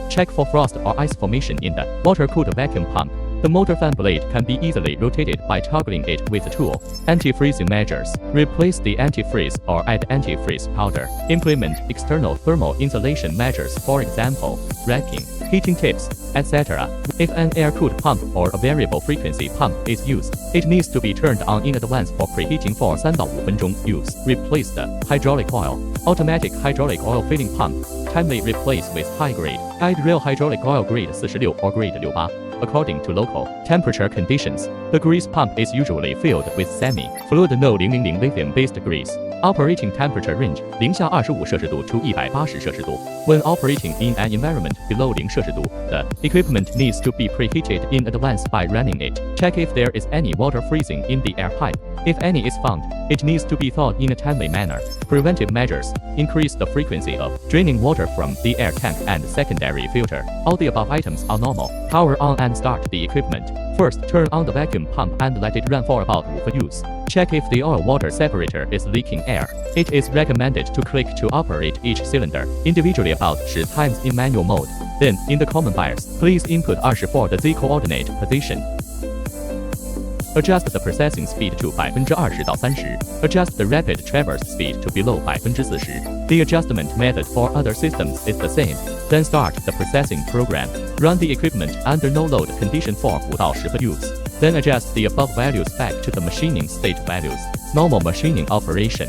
Check for frost or ice formation in the water-cooled vacuum pump. The motor fan blade can be easily rotated by toggling it with a tool. Anti-freezing measures. Replace the antifreeze or add antifreeze powder. Implement external thermal insulation measures, for example, racking, heating tips, etc. If an air-cooled pump or a variable frequency pump is used, it needs to be turned on in advance for preheating for 3到5分钟 use. Replace the hydraulic oil. Automatic hydraulic oil filling pump. Timely replace with high grade. Ideal hydraulic oil grade 46 or grade 68. According to local temperature conditions, the grease pump is usually filled with semi-fluid no 000 lithium-based grease. Operating temperature range 零下25摄氏度 to 180摄氏度. When operating in an environment below 0摄氏度, the equipment needs to be preheated in advance by running it. Check if there is any water freezing in the air pipe. If any is found, it needs to be thawed in a timely manner. Preventive measures. Increase the frequency of draining water from the air tank and secondary filter. All the above items are normal. Power on and start the equipment. First, turn on the vacuum pump and let it run for about 5 use. Check if the oil-water separator is leaking air. It is recommended to click to operate each cylinder individually about 10 times in manual mode. Then, in the common bias, please input 24 the z-coordinate position. Adjust the processing speed to 20到30. Adjust the rapid traverse speed to below 40. The adjustment method for other systems is the same. Then start the processing program. Run the equipment under no load condition for 5到10 use. Then adjust the above values back to the machining state values. Normal machining operation.